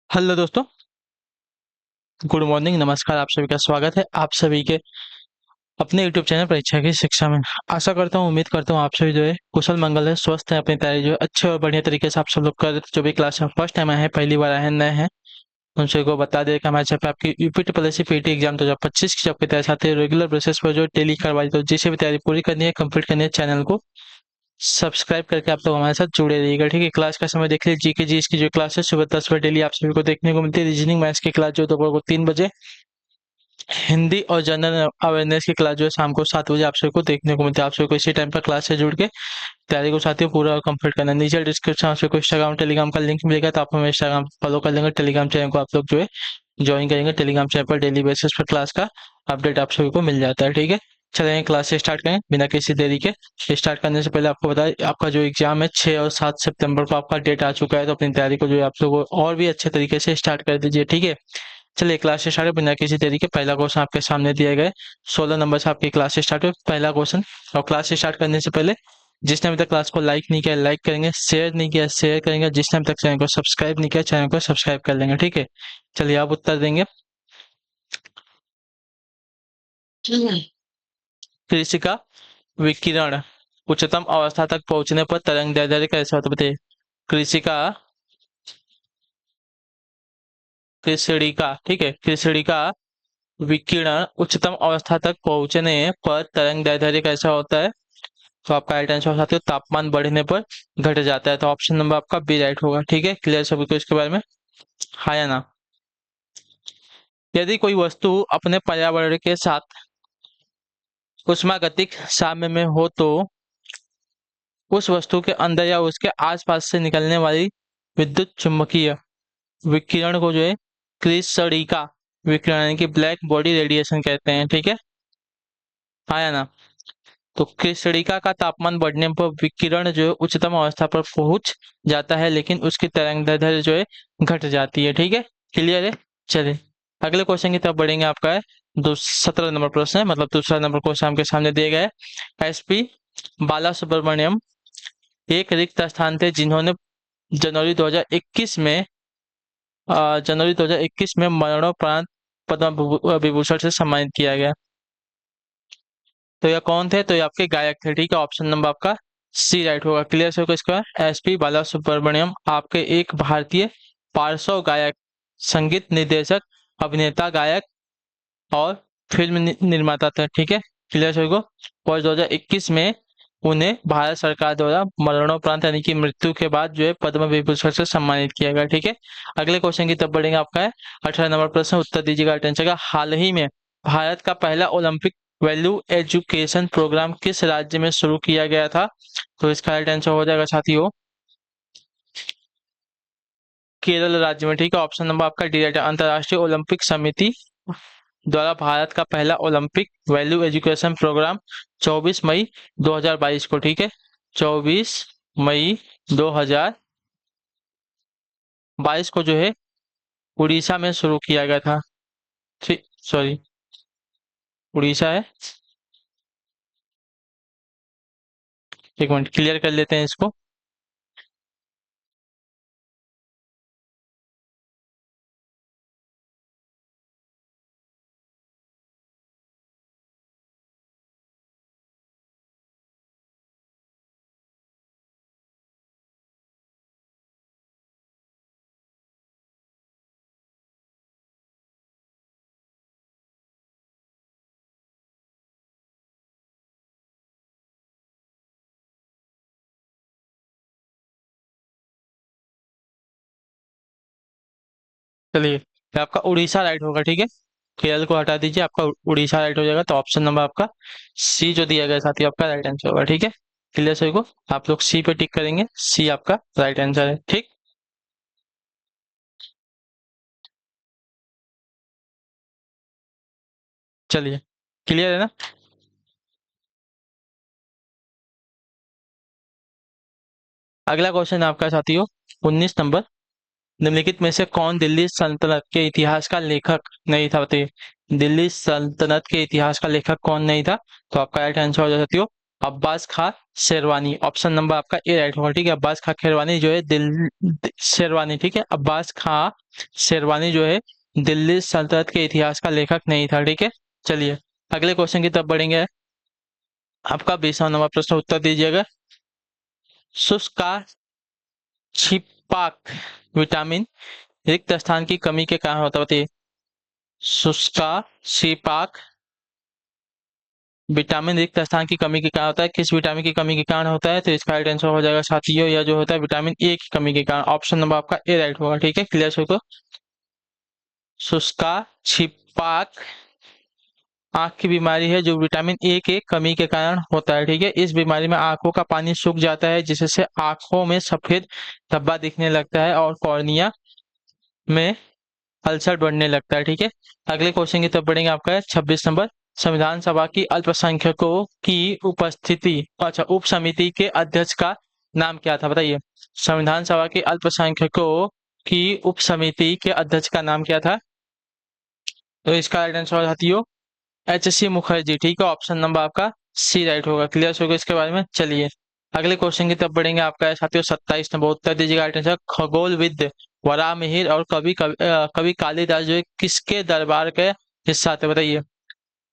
Hello दोस्तों। Good morning, नमस्कार। आप सभी का स्वागत है आप सभी के अपने यूट्यूब चैनल परीक्षा की शिक्षा में। आशा करता हूँ, उम्मीद करता हूँ आप सभी जो है कुशल मंगल है, स्वस्थ है, अपनी तैयारी जो है अच्छे और बढ़िया तरीके से आप सब लोग कर रहे थे। जो भी क्लास में फर्स्ट टाइम आए हैं, पहली बार आए हैं, नए हैं, उन सभी को बता दें कि हमारे चैनल पे आपकी यूपी ट्रिपल पीटी एग्जाम 2025 की जब की तैयारी आते हैं रेगुलर बेसिस पर जो डेली करवाई, तो जिसे भी तैयारी पूरी करनी है, कंप्लीट करनी है, चैनल को सब्सक्राइब करके आप लोग हमारे साथ जुड़े रहिएगा। ठीक है, क्लास का समय देख लीजिए। जीके जीएस की जो क्लास है सुबह 10 बजे डेली आप सभी को देखने को मिलती है। रीजनिंग मैथ्स की क्लास जो है दोपहर को 3 बजे, हिंदी और जनरल अवेयरनेस की क्लास जो है शाम को 7 बजे आप सभी को देखने को मिलती है। आप सभी को इसी टाइम पर क्लास से जुड़ के तैयारी को साथियों पूरा कंप्लीट करना है। नीचे डिस्क्रिप्शन आप सभी को इंस्टाग्राम टेलीग्राम का लिंक मिलेगा, तो आप हमें इंस्टाग्राम फॉलो कर लेंगे। टेलीग्राम चैनल को आप लोग जो है ज्वाइन करेंगे। टेलीग्राम चैनल पर डेली बेसिस पर क्लास का अपडेट आप सभी को मिल जाता है। ठीक है, चलेंगे क्लास से स्टार्ट करें बिना किसी देरी के। स्टार्ट करने से पहले आपको बताएं, आपका जो एग्जाम है 6 और 7 सितंबर को आपका डेट आ चुका है, तो अपनी तैयारी को जो है आप लोग और भी अच्छे तरीके से स्टार्ट कर दीजिए। ठीक है, चलिए क्लास से स्टार्ट बिना किसी देरी के। पहला क्वेश्चन आपके सामने दिया गया है। 16 नंबर से आपकी क्लास स्टार्ट हो पहला क्वेश्चन। और क्लास स्टार्ट करने से पहले जिसने अभी तक क्लास को लाइक नहीं किया लाइक करेंगे, शेयर नहीं किया शेयर करेंगे, जिसने अभी तक चैनल को सब्सक्राइब नहीं किया चैनल को सब्सक्राइब कर लेंगे। ठीक है, चलिए आप उत्तर देंगे। कृषि का विकिरण उच्चतम अवस्था तक पहुंचने पर तरंग दैर्ध्य कैसा होता है, बताइए। कृषि का कृषि का ठीक है, कृषि का विकिरण उच्चतम अवस्था तक पहुंचने पर तरंग दैर्ध्य कैसा होता है। तो आपका राइट आंसर हो सकता है तापमान बढ़ने पर घट जाता है। तो ऑप्शन नंबर आपका बी राइट होगा। ठीक है, क्लियर सभी को इसके बारे में, हाँ या ना। यदि कोई वस्तु अपने पर्यावरण के साथ उष्मागतिक साम्य में हो, तो उस वस्तु के अंदर या उसके आसपास से निकलने वाली विद्युत चुम्बकीय विकिरण को जो है क्रिस्टलिका विकिरण यानी कि ब्लैक बॉडी रेडिएशन कहते हैं। ठीक है, हाँ या ना। तो क्रिस्टलिका का तापमान बढ़ने पर विकिरण जो है उच्चतम अवस्था पर पहुंच जाता है, लेकिन उसकी तरंगदैर्ध्य जो है घट जाती है। ठीक है, क्लियर है। चलिए अगले क्वेश्चन की तरफ बढ़ेंगे। आपका है 17 नंबर प्रश्न है, मतलब दूसरा नंबर क्वेश्चन आपके सामने दिए गए। एसपी बाला सुब्रमण्यम एक रिक्त स्थान थे जिन्होंने जनवरी 2021 में जनवरी 2021 में मरणोपरांत पद्म विभूषण से सम्मानित किया गया। तो यह कौन थे, तो ये आपके गायक थे। ठीक है, ऑप्शन नंबर आपका सी राइट होगा। क्लियर से होगा इसका। एसपी बाला सुब्रमण्यम आपके एक भारतीय पार्श्व गायक, संगीत निर्देशक, अभिनेता, गायक और फिल्म निर्माता थे। ठीक है, क्लियर से होगा। वर्ष 2021 में उन्हें भारत सरकार द्वारा मरणोपरांत यानी कि मृत्यु के बाद जो है पद्म विभूषण से सम्मानित किया गया। ठीक है, अगले क्वेश्चन की तरफ बढ़ेंगे। आपका है 18 नंबर प्रश्न, उत्तर दीजिएगा अटेंशन का। हाल ही में भारत का पहला ओलंपिक वैल्यू एजुकेशन प्रोग्राम किस राज्य में शुरू किया गया था। तो इसका राइट आंसर हो जाएगा साथियों केरल राज्य में। ठीक है, ऑप्शन नंबर आपका डी राइट है। अंतर्राष्ट्रीय ओलंपिक समिति द्वारा भारत का पहला ओलंपिक वैल्यू एजुकेशन प्रोग्राम 24 मई 2022 को, ठीक है, 24 मई 2022 को जो है उड़ीसा में शुरू किया गया था। ठीक, सॉरी, उड़ीसा है। एक मिनट क्लियर कर लेते हैं इसको। चलिए, ये आपका उड़ीसा राइट होगा। ठीक है, केरल को हटा दीजिए, आपका उड़ीसा राइट हो जाएगा। तो ऑप्शन नंबर आपका सी जो दिया गया साथी आपका राइट आंसर होगा। ठीक है, क्लियर सही को आप लोग सी पे टिक करेंगे, सी आपका राइट आंसर है। ठीक, चलिए क्लियर है ना। अगला क्वेश्चन आपका साथियों 19 नंबर। निम्नलिखित में से कौन दिल्ली सल्तनत के इतिहास का लेखक नहीं था, बताइए। दिल्ली सल्तनत के इतिहास का लेखक कौन नहीं था। तो आपका राइट आंसर हो जाए साथियों अब्बास खां शेरवानी, ऑप्शन नंबर आपका ए राइट होगा। ठीक है, अब्बास खां शेरवानी जो है शेरवानी, ठीक है, अब्बास खां शेरवानी जो है दिल्ली सल्तनत के इतिहास का लेखक नहीं था। ठीक है, चलिए अगले क्वेश्चन की तरफ बढ़ेंगे। आपका 20वां नंबर प्रश्न उत्तर दीजिएगा। शुष्क छिपाक विटामिन रिक्त स्थान की कमी के कारण होता है, बताइए। शुष्क छिपाक विटामिन रिक्त स्थान की कमी के कारण होता है, किस विटामिन की कमी के कारण होता है? तो इसका राइट आंसर हो जाएगा साथियों, यह जो होता है विटामिन ए की कमी के कारण। ऑप्शन नंबर आपका ए राइट होगा। ठीक है, क्लियर सो तो शुष्क छिपाक आंख की बीमारी है जो विटामिन ए के कमी के कारण होता है। ठीक है, इस बीमारी में आंखों का पानी सूख जाता है जिससे आंखों में सफेद धब्बा दिखने लगता है और कॉर्निया में अल्सर बढ़ने लगता है। ठीक है, अगले क्वेश्चन की तरफ बढ़ेंगे। आपका है 26 नंबर। संविधान सभा की अल्पसंख्यकों की उपस्थिति अच्छा उप समिति के अध्यक्ष का नाम क्या था, बताइए। संविधान सभा की अल्पसंख्यकों की उप समिति के अध्यक्ष का नाम क्या था? तो इसका राइट आंसर हो साथियों एच.सी. मुखर्जी। ठीक है, ऑप्शन नंबर आपका सी राइट होगा। क्लियर होगा इसके बारे में। चलिए अगले क्वेश्चन की तरफ बढ़ेंगे। आपका है साथियों 27 नंबर। उत्तर दीजिएगा। राइट आंसर खगोलविद वराहमिहिर और कवि कालिदास जो है किसके दरबार के हिस्सा थे, बताइए।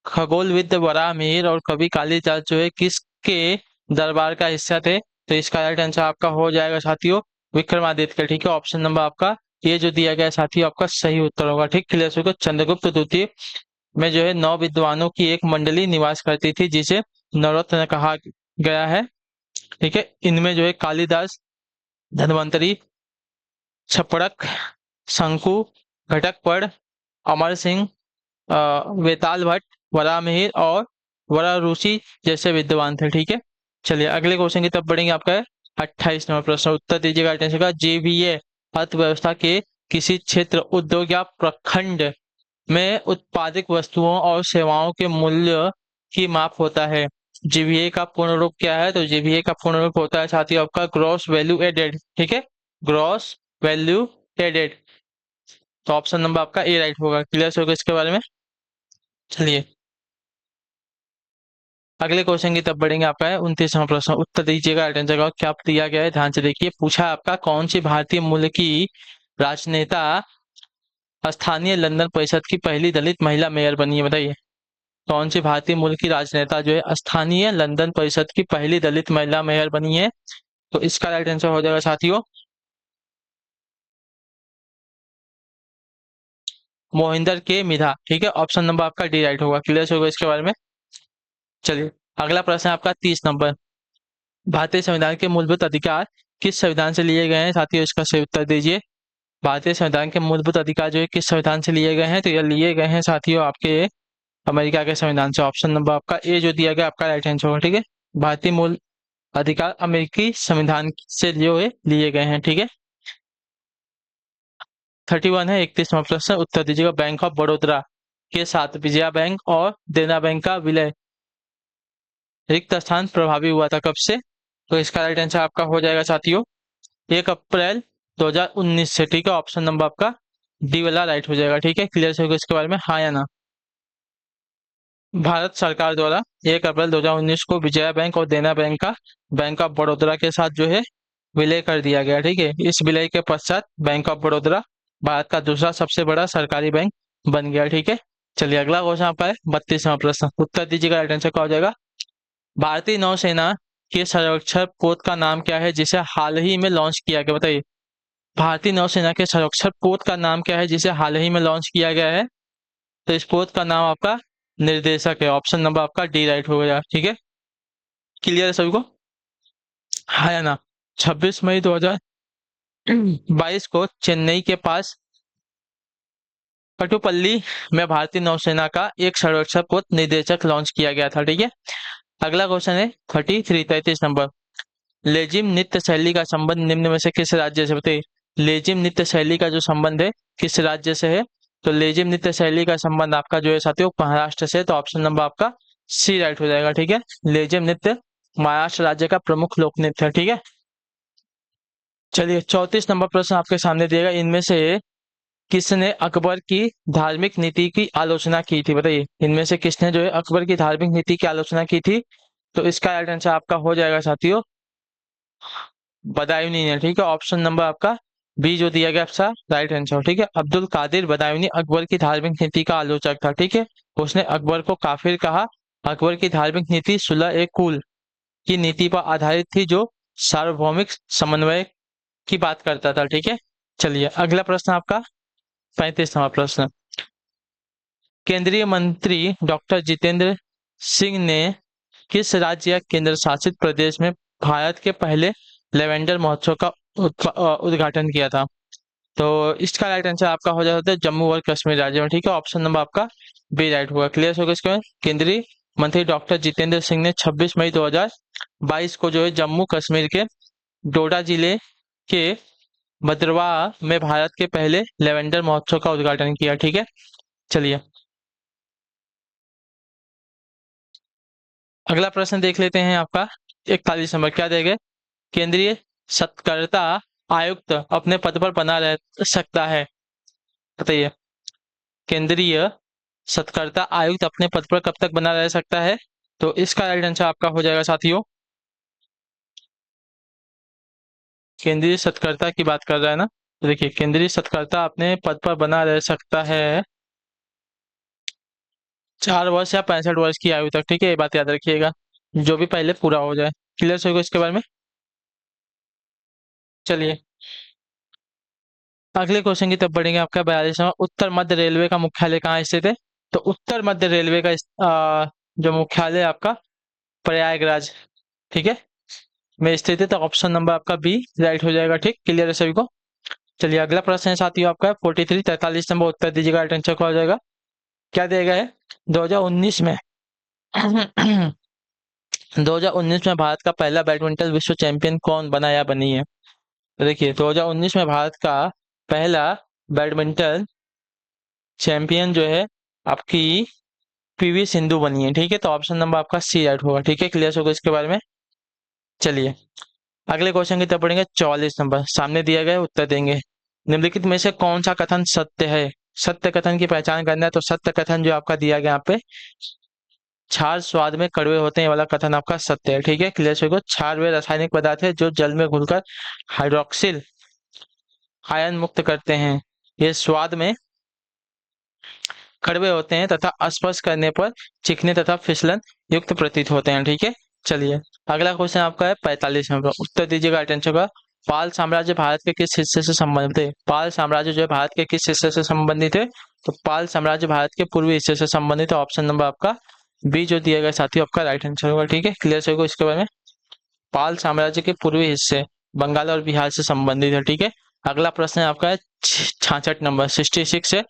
खगोलविद वराहमिहिर और कवि कालिदास जो है किसके दरबार का हिस्सा थे? तो इसका राइट आंसर आपका हो जाएगा साथियों विक्रमादित्य। ठीक है, ऑप्शन नंबर आपका ये जो दिया गया है साथियों आपका सही उत्तर होगा। ठीक, क्लियर होगा। चंद्रगुप्त द्वितीय में जो है 9 विद्वानों की एक मंडली निवास करती थी जिसे नवरत्न कहा गया है। ठीक है, इनमें जो है कालिदास, धन्वंतरी, छपड़क, शंकु, घटकपड़, अमर सिंह, वेताल भट्ट, वराहमिहिर और वरारुचि जैसे विद्वान थे। ठीक है, चलिए अगले क्वेश्चन की तरफ बढ़ेंगे। आपका है 28 नंबर प्रश्न। उत्तर दीजिएगा। अटेंशन का जीवीए अर्थव्यवस्था के किसी क्षेत्र, उद्योग या प्रखंड में उत्पादित वस्तुओं और सेवाओं के मूल्य की माप होता है। जीवीए का पूर्ण रूप क्या है? तो जीवीए का पूर्ण रूप होता है साथियों आपका ग्रॉस वैल्यू एडेड। ठीक है, ग्रॉस वैल्यू एडेड। तो ऑप्शन नंबर आपका ए राइट होगा। क्लियर होगा इसके बारे में। चलिए अगले क्वेश्चन की तरफ बढ़ेंगे। आपका है 29वां प्रश्न। उत्तर दीजिएगा। अटेंशन का क्या दिया गया है ध्यान से देखिए। पूछा आपका कौन सी भारतीय मूल की राजनेता स्थानीय लंदन परिषद की पहली दलित महिला मेयर बनी है, बताइए। कौन सी भारतीय मूल की राजनेता जो है स्थानीय लंदन परिषद की पहली दलित महिला मेयर बनी है? तो इसका राइट आंसर हो जाएगा साथियों मोहिंदर के मिधा। ठीक है, ऑप्शन नंबर आपका डी राइट होगा। क्लियर होगा इसके बारे में। चलिए अगला प्रश्न है आपका 30 नंबर। भारतीय संविधान के मूलभूत अधिकार किस संविधान से लिए गए हैं साथियों? इसका सही उत्तर दीजिए। भारतीय संविधान के मूलभूत अधिकार जो है किस संविधान से लिए गए हैं? तो ये लिए गए हैं साथियों आपके अमेरिका के संविधान से। ऑप्शन नंबर आपका ए जो दिया गया आपका राइट आंसर होगा। ठीक है, भारतीय मूल अधिकार अमेरिकी संविधान से जो है लिए गए हैं। ठीक है, 31 है 31वां प्रश्न। उत्तर दीजिएगा। बैंक ऑफ बड़ौदा के साथ विजया बैंक और देना बैंक का विलय रिक्त स्थान प्रभावी हुआ था कब से? तो इसका राइट आंसर आपका हो जाएगा साथियों 1 अप्रैल 2019 से। ठीक है, ऑप्शन नंबर आपका डी वाला राइट हो जाएगा। ठीक है, क्लियर होगा इसके बारे में, हाँ या ना? भारत सरकार द्वारा 1 अप्रैल 2019 को विजया बैंक और देना बैंक का बैंक ऑफ बड़ौदा के साथ जो है विलय कर दिया गया। ठीक है, इस विलय के पश्चात बैंक ऑफ बड़ौदा भारत का दूसरा सबसे बड़ा सरकारी बैंक बन गया। ठीक है, चलिए अगला क्वेश्चन आपका है 32वां प्रश्न। उत्तर दीजिएगा। राइट आंसर क्या हो जाएगा? भारतीय नौसेना के सर्वेक्षण पोत का नाम क्या है जिसे हाल ही में लॉन्च किया गया, बताइए। भारतीय नौसेना के सर्वेक्षण पोत का नाम क्या है जिसे हाल ही में लॉन्च किया गया है? तो इस पोत का नाम आपका निर्देशक है। ऑप्शन नंबर आपका डी राइट हो गया। ठीक है, क्लियर है सभी को, हाँ या ना? 26 मई 2022 को चेन्नई के पास कटुपल्ली में भारतीय नौसेना का एक सर्वेक्षण पोत निर्देशक लॉन्च किया गया था। ठीक है, अगला क्वेश्चन है 33 नंबर। लेजिम नृत्य शैली का संबंध निम्न में से किस राज्य से, बताइए। लेजिम नृत्य शैली का जो संबंध है किस राज्य से है? तो लेजिम नृत्य शैली का संबंध आपका जो है साथियों महाराष्ट्र से। तो ऑप्शन नंबर आपका सी राइट हो जाएगा। ठीक है, लेजिम नृत्य महाराष्ट्र राज्य का प्रमुख लोक नृत्य है। ठीक है, चलिए 34 नंबर प्रश्न आपके सामने दिएगा। इनमें से किसने अकबर की धार्मिक नीति की आलोचना की थी, बताइए। इनमें से किसने जो है अकबर की धार्मिक नीति की आलोचना की थी? तो इसका राइट आंसर आपका हो जाएगा साथियों बदायूनी ने। ठीक है, ऑप्शन नंबर आपका बी जो दिया गया आपका राइट आंसर। ठीक है, अब्दुल कादिर बदायूनी अकबर की धार्मिक नीति का आलोचक था। ठीक है, उसने अकबर को काफिर कहा। अकबर की धार्मिक नीति सुलह ए कुल की नीति पर आधारित थी, जो सार्वभौमिक समन्वय की बात करता था। ठीक है, चलिए अगला प्रश्न आपका 35वां प्रश्न। केंद्रीय मंत्री डॉक्टर जितेंद्र सिंह ने किस राज्य या केंद्र शासित प्रदेश में भारत के पहले लेवेंडर महोत्सव का उद्घाटन किया था? तो इसका राइट आंसर आपका हो जाता है जम्मू और कश्मीर राज्य में। ठीक है, ऑप्शन नंबर आपका बी राइट होगा। क्लियर होगा इसके बाद केंद्रीय मंत्री डॉक्टर जितेंद्र सिंह ने 26 मई 2022 को जो है जम्मू कश्मीर के डोडा जिले के भद्रवाह में भारत के पहले लेवेंडर महोत्सव का उद्घाटन किया। ठीक है, चलिए अगला प्रश्न देख लेते हैं आपका 41 नंबर। क्या देगा? केंद्रीय सत्कर्ता आयुक्त अपने पद पर बना रह सकता है? बताइए, केंद्रीय सत्कर्ता आयुक्त अपने पद पर कब तक बना रह सकता है? तो इसका राइट आंसर आपका हो जाएगा साथियों, केंद्रीय सत्कर्ता की बात कर रहा है ना, तो देखिए केंद्रीय सत्कर्ता अपने पद पर बना रह सकता है 4 वर्ष या 65 वर्ष की आयु तक। ठीक है, ये बात याद रखिएगा, जो भी पहले पूरा हो जाए। क्लियर होगा इसके बारे में। चलिए अगले क्वेश्चन की तरफ बढ़ेंगे। आपका 42वां, उत्तर मध्य रेलवे का मुख्यालय कहाँ स्थित है? तो उत्तर मध्य रेलवे का जो मुख्यालय है आपका प्रयागराज, ठीक है, में स्थित है। तो ऑप्शन नंबर आपका बी राइट हो जाएगा। ठीक, क्लियर है सभी को। चलिए अगला प्रश्न है साथियों आपका 43, 43 नंबर उत्तर दीजिएगा, राइट आंसर क्या हो जाएगा? क्या दिया गया है? 2019 में 2019 में भारत का पहला बैडमिंटन विश्व चैंपियन कौन बना या बनी है? तो देखिए 2019 में भारत का पहला बैडमिंटन चैंपियन जो है आपकी पीवी सिंधु बनी है। ठीक है, तो ऑप्शन नंबर आपका सी राइट होगा। ठीक है, क्लियर होगा इसके बारे में। चलिए अगले क्वेश्चन की तरफ बढ़ेंगे। 44 नंबर सामने दिया गया है, उत्तर देंगे। निम्नलिखित में से कौन सा कथन सत्य है? सत्य कथन की पहचान करना है, तो सत्य कथन जो आपका दिया गया यहाँ पे, क्षार स्वाद में कड़वे होते हैं, ये वाला कथन आपका सत्य है। ठीक है, क्लियर होगा। क्षार वे रासायनिक पदार्थ है जो जल में घुलकर हाइड्रोक्सिल आयन मुक्त करते हैं। ये स्वाद में कड़वे होते हैं तथा स्पर्श करने पर चिकने तथा फिसलन युक्त प्रतीत होते हैं। ठीक है, चलिए अगला क्वेश्चन आपका है 45 नंबर, उत्तर दीजिएगा अटेंशन का। पाल साम्राज्य भारत के किस हिस्से से संबंधित है? पाल साम्राज्य जो है भारत के किस हिस्से से संबंधित है? तो पाल साम्राज्य भारत के पूर्वी हिस्से से संबंधित है। ऑप्शन नंबर आपका बी जो दिया गया साथियों आपका राइट आंसर होगा। ठीक है, क्लियर होगा इसके बारे में। पाल साम्राज्य के पूर्वी हिस्से बंगाल और बिहार से संबंधित है। ठीक है, अगला प्रश्न है आपका 66 नंबर 66 है।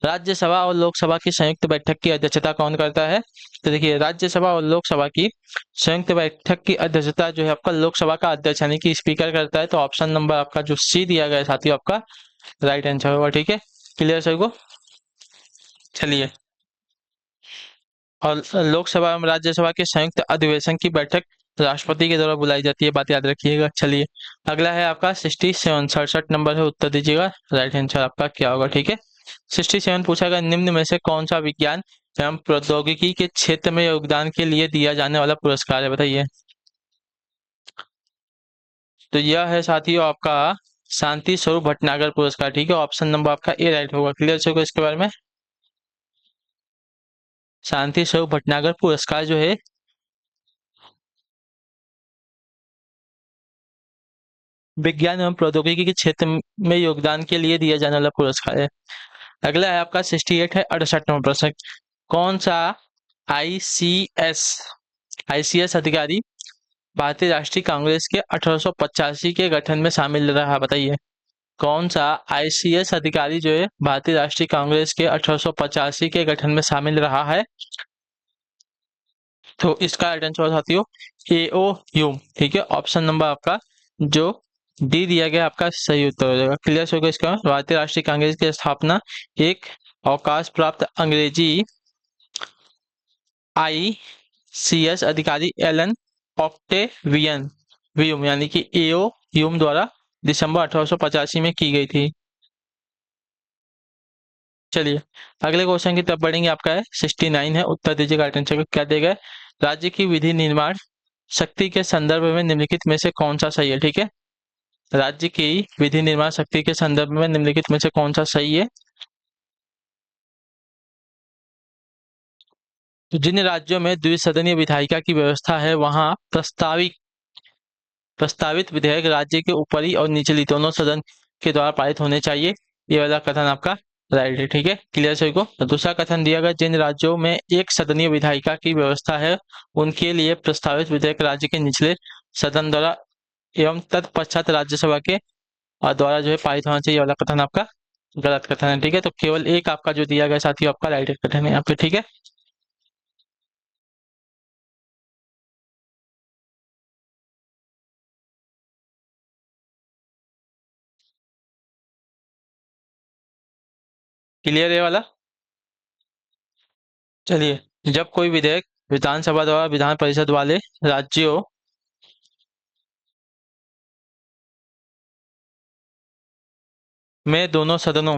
राज्यसभा और लोकसभा की संयुक्त बैठक की अध्यक्षता कौन करता है? तो देखिए राज्यसभा और लोकसभा की संयुक्त बैठक की अध्यक्षता जो है आपका लोकसभा का अध्यक्ष यानी कि स्पीकर करता है। तो ऑप्शन नंबर आपका जो सी दिया गया है साथियों आपका राइट आंसर होगा। ठीक है, क्लियर सभी को। चलिए और लोकसभा एवं राज्यसभा के संयुक्त अधिवेशन की बैठक राष्ट्रपति के द्वारा बुलाई जाती है, बात याद रखिएगा। चलिए अगला है आपका 67 67 नंबर है, उत्तर दीजिएगा राइट आंसर आपका क्या होगा। ठीक है, 67 पूछा गया निम्न में से कौन सा विज्ञान एवं प्रौद्योगिकी के क्षेत्र में योगदान के लिए दिया जाने वाला पुरस्कार है? बताइए। तो यह है साथियों आपका शांति स्वरूप भटनागर पुरस्कार। ठीक है, ऑप्शन नंबर आपका ए राइट होगा। क्लियर होगा इसके बारे में। शांति स्वरूप भटनागर पुरस्कार जो है विज्ञान एवं प्रौद्योगिकी के क्षेत्र में योगदान के लिए दिया जाने वाला पुरस्कार है। अगला है आपका 68 है 68 नंबर प्रश्न। कौन सा आईसीएस आईसीएस अधिकारी भारतीय राष्ट्रीय कांग्रेस के 1885 के गठन में शामिल रहा? बताइए, कौन सा आईसीएस अधिकारी जो है भारतीय राष्ट्रीय कांग्रेस के 1885 के गठन में शामिल रहा है? तो इसका राइट आंसर साथियों एओ ह्यूम। ठीक है, ऑप्शन नंबर आपका जो डी दिया गया आपका सही उत्तर हो जाएगा। क्लियर होगा इसका। भारतीय राष्ट्रीय कांग्रेस की स्थापना एक अवकाश प्राप्त अंग्रेजी आईसीएस अधिकारी एलन ऑक्टेवियन व्यूम यानी कि एओ ह्यूम द्वारा दिसंबर 1885 में की गई थी। चलिए अगले क्वेश्चन की तरफ बढ़ेंगे। आपका है 69 है, उत्तर दीजिएगा अटेंशन क्या देगा? राज्य की विधि निर्माण शक्ति के संदर्भ में निम्नलिखित में से कौन सा सही है? ठीक है, राज्य की विधि निर्माण शक्ति के संदर्भ में निम्नलिखित में से कौन सा सही है? तो जिन राज्यों में द्विसदनीय विधायिका की व्यवस्था है वहां प्रस्तावित विधेयक राज्य के ऊपरी और निचली दोनों सदन के द्वारा पारित होने चाहिए। ये वाला कथन आपका राइट है। ठीक है, क्लियर सभी को। तो दूसरा कथन दिया गया, जिन राज्यों में एक सदनीय विधायिका की व्यवस्था है उनके लिए प्रस्तावित विधेयक राज्य के निचले सदन द्वारा एवं तत्पश्चात राज्यसभा के द्वारा जो है पारित होना चाहिए। वाला कथन आपका गलत कथन है। ठीक है, तो केवल एक आपका जो दिया गया साथियों आपका राइट कथन है यहाँ पे। ठीक है, क्लियर है वाला। चलिए, जब कोई विधेयक विधानसभा द्वारा विधान परिषद वाले राज्यों में दोनों सदनों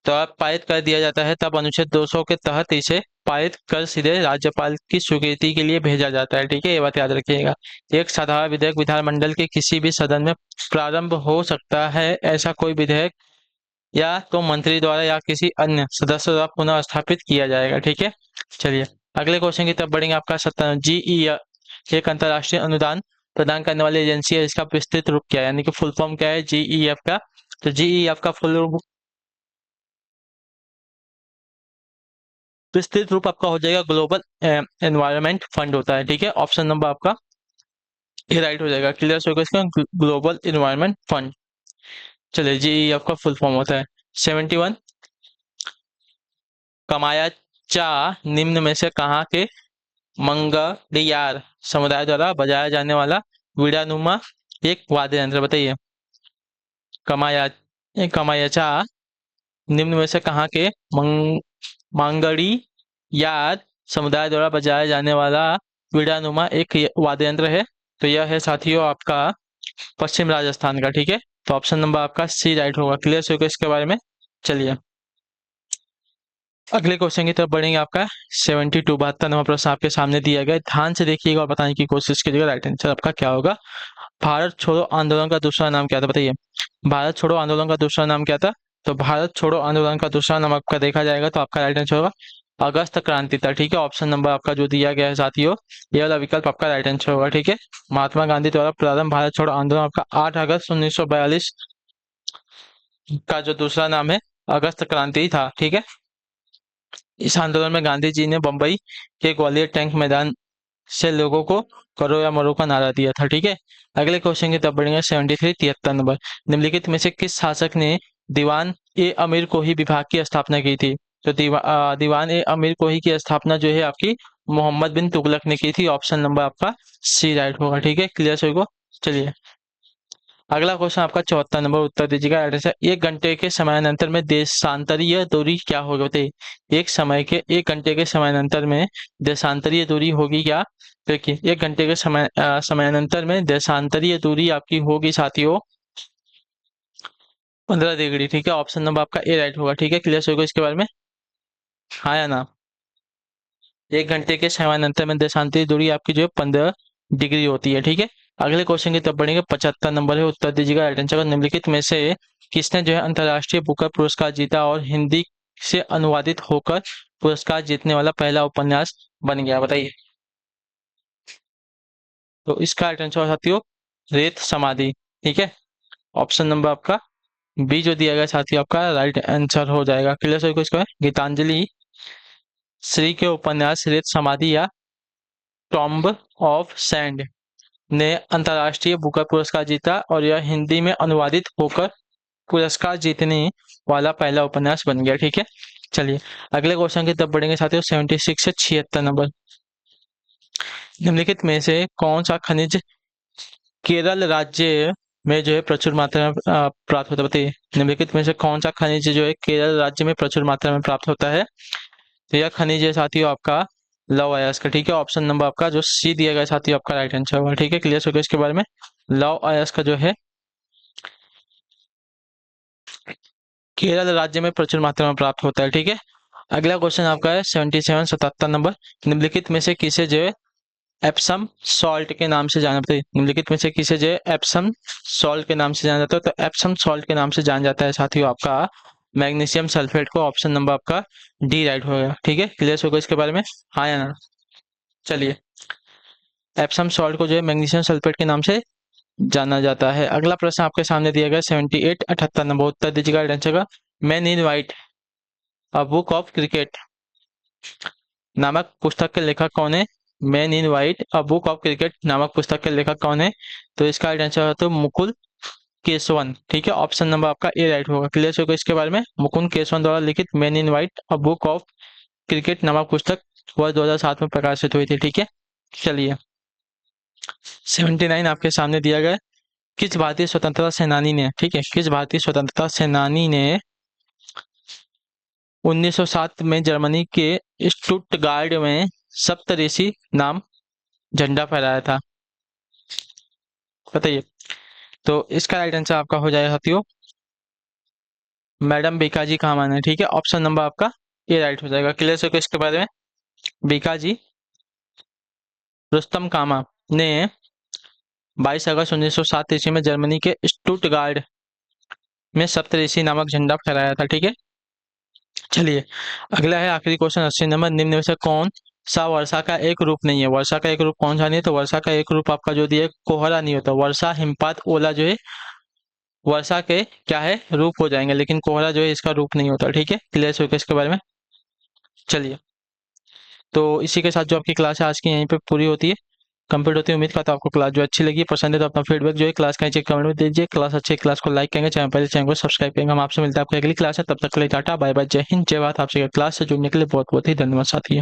द्वारा पारित कर दिया जाता है तब अनुच्छेद 200 के तहत इसे पारित कर सीधे राज्यपाल की स्वीकृति के लिए भेजा जाता है। ठीक है, ये बात याद रखिएगा। एक साधारण विधेयक विधानमंडल के किसी भी सदन में प्रारंभ हो सकता है। ऐसा कोई विधेयक या तो मंत्री द्वारा या किसी अन्य सदस्य द्वारा पुनः स्थापित किया जाएगा। ठीक है, चलिए अगले क्वेश्चन की तरफ बढ़ेंगे। आपका 57 जीई एक अंतर्राष्ट्रीय अनुदान प्रदान करने वाली एजेंसी है। इसका विस्तृत रूप क्या है, यानी कि फुल फॉर्म क्या है जीईएफ का? तो जीईएफ का फुल विस्तृत रूप आपका हो जाएगा ग्लोबल एनवायरनमेंट फंड होता है। ठीक है, ऑप्शन नंबर आपका ये राइट हो जाएगा। क्लियर होगा इसका, ग्लोबल एनवायरनमेंट फंड। चलिए जीईएफ का फुल फॉर्म होता है। 71 कमायाचा निम्न में से कहाँ के मंगलियार समुदाय द्वारा बजाया जाने वाला वीणानुमा एक वाद्य यंत्र? बताइए। कमाया कमायाचा निम्न में से कहाँ के मांगड़ी यार समुदाय द्वारा बजाया जाने वाला वीणानुमा एक वाद्य यंत्र है? तो यह है साथियों आपका पश्चिम राजस्थान का। ठीक है, तो ऑप्शन नंबर आपका सी राइट होगा। क्लियर होगा इसके बारे में। चलिए अगले क्वेश्चन की तरफ बढ़ेंगे। आपका 72 72 नंबर प्रश्न आपके सामने दिया गया, ध्यान से देखिएगा और बताने की कोशिश कीजिएगा। राइट आंसर आपका क्या होगा? भारत छोड़ो आंदोलन का दूसरा नाम क्या था? बताइए। भारत छोड़ो आंदोलन का दूसरा नाम क्या था? तो भारत छोड़ो आंदोलन का दूसरा नाम आपका देखा जाएगा तो आपका राइट आंसर होगा अगस्त क्रांति था। ठीक है, ऑप्शन नंबर आपका जो दिया गया है साथियों ये वाला विकल्प आपका राइट आंसर होगा। ठीक है, महात्मा गांधी द्वारा प्रारंभ भारत छोड़ो आंदोलन आपका 8 अगस्त 1942 का जो दूसरा नाम है अगस्त क्रांति था। ठीक है, इस आंदोलन में गांधी जी ने बंबई के ग्वालियर टैंक मैदान से लोगों को करो या मरो का नारा दिया था। ठीक है, अगले क्वेश्चन की तरफ बढ़ेंगे। 73 73 नंबर, निम्नलिखित में से किस शासक ने दीवान ए अमीर को ही विभाग की स्थापना की थी? तो दीवान ए अमीर को ही की स्थापना जो है आपकी मोहम्मद बिन तुगलक ने की थी। ऑप्शन नंबर आपका सी राइट होगा। ठीक है, क्लियर सभी को। चलिए अगला क्वेश्चन आपका 74 नंबर, उत्तर दीजिएगा। एड्रेस है, 1 घंटे के समानांतर में देशांतरीय दूरी क्या होगी? बताइए। एक घंटे के समानांतर में देशांतरीय दूरी होगी क्या? देखिए 1 घंटे के समानांतर में देशांतरीय दूरी आपकी होगी साथियों 15 डिग्री। ठीक है, ऑप्शन नंबर आपका ए राइट होगा। ठीक है, क्लियर होगा इसके बारे में, हाँ या ना? 1 घंटे के समानांतर में देशांतरीय दूरी आपकी जो है 15 डिग्री होती है। ठीक है, अगले क्वेश्चन की तरफ बढ़ेंगे। 75 नंबर है, उत्तर दीजिएगा। राइट आंसर निम्नलिखित में से किसने जो है अंतर्राष्ट्रीय बुकर पुरस्कार जीता और हिंदी से अनुवादित होकर पुरस्कार जीतने वाला पहला उपन्यास बन गया? बताइए। तो इसका राइट आंसर साथियों रेत समाधि। ठीक है, ऑप्शन नंबर आपका बी जो दिया गया साथियों आपका राइट आंसर हो जाएगा। क्लियर सभी को इसका है? गीतांजलि श्री के उपन्यास रेत समाधि या टॉम्ब ऑफ सैंड ने अंतर्राष्ट्रीय बुकर पुरस्कार जीता और यह हिंदी में अनुवादित होकर पुरस्कार जीतने वाला पहला उपन्यास बन गया। ठीक है, चलिए अगले क्वेश्चन की तरफ बढ़ेंगे साथियों। 76 से 76 नंबर, निम्नलिखित में से कौन सा खनिज केरल राज्य में जो है प्रचुर मात्रा में प्राप्त होता है? बताइए। निम्नलिखित में से कौन सा खनिज जो है केरल राज्य में प्रचुर मात्रा में प्राप्त होता है? तो यह खनिज है साथियों आपका लव अयस्क। ठीक है, ऑप्शन नंबर आपका जो सी दिया गया साथियों आपका राइट आंसर होगा। ठीक है, क्लियर हो गया इसके बारे में। लव अयस्क जो है केरल राज्य में प्रचुर मात्रा में प्राप्त होता है। ठीक है, अगला क्वेश्चन आपका है 77 77 नंबर। निम्नलिखित में से किसे जो है एप्सम सॉल्ट के नाम से जाना जाता है? निम्नलिखित में से किसे जो है एप्सम सॉल्ट के नाम से जाना जाता है? तो एप्सम सॉल्ट के नाम से जाना जाता है साथियों आपका मैग्नीशियम सल्फेट को। ऑप्शन नंबर आपका डी राइट होगा। ठीक है, क्लियर होगा इसके बारे में, हाँ या ना? चलिए, एप्सम सॉल्ट को जो है मैग्नीशियम सल्फेट के नाम से जाना जाता है। अगला प्रश्न आपके सामने दिया गया 78 78 नंबर। उत्तर दीजिएगा आंसर का। Man in white a book of cricket नामक पुस्तक के लेखक कौन है? Man in white a book of cricket नामक पुस्तक के लेखक कौन है? तो इसका आंसर है तो मुकुल केसवन। ठीक है, ऑप्शन नंबर आपका ए राइट होगा। क्लियर होगा इसके बारे में, मुकुंद केसवन द्वारा लिखित man in white a book of cricket नामक पुस्तक वर्ष 2007 में प्रकाशित हुई थी। ठीक है, चलिए 79 आपके सामने दिया गया। किस भारतीय स्वतंत्रता सेनानी ने, ठीक है, किस भारतीय स्वतंत्रता सेनानी ने 1907 में जर्मनी के स्टुटगार्ड में सप्तऋषि नाम झंडा फहराया था? बताइए। तो इसका राइट आंसर आपका हो जाएगा साथियों मैडम बीकाजी कामा ने। ठीक है, ऑप्शन नंबर आपका ए राइट हो जाएगा। क्लियर से इसके बारे में, बीकाजी रुस्तम कामा ने 22 अगस्त 1907 ईस्वी में जर्मनी के स्टुटगार्ड में सप्तऋषि नामक झंडा फहराया था। ठीक है, चलिए अगला है आखिरी क्वेश्चन 80 नंबर। निम्न में से कौन सा वर्षा का एक रूप नहीं है? वर्षा का एक रूप कौन सा नहीं है? तो वर्षा का एक रूप आपका जो दिया कोहरा नहीं होता। वर्षा, हिमपात, ओला जो है वर्षा के क्या है रूप हो जाएंगे, लेकिन कोहरा जो है इसका रूप नहीं होता। ठीक है, क्लियर हो गया इसके बारे में। चलिए, तो इसी के साथ जो आपकी क्लास है आज की यहीं पे पूरी होती है, कंप्लीट होती है। उम्मीद करता हूं आपको क्लास जो अच्छी लगी, पसंद है तो अपना फीडबैक जो है क्लास का नीचे कमेंट में दीजिए। क्लास अच्छी, क्लास को लाइक करेंगे, चैनल को सब्सक्राइब करेंगे। हम आपसे मिलते हैं आपकी अगली क्लास है, तब तक के लिए टाटा बाय बाय, जय हिंद, जय भारत। आपसे क्लास से जुड़ने के लिए बहुत बहुत ही धन्यवाद साथी।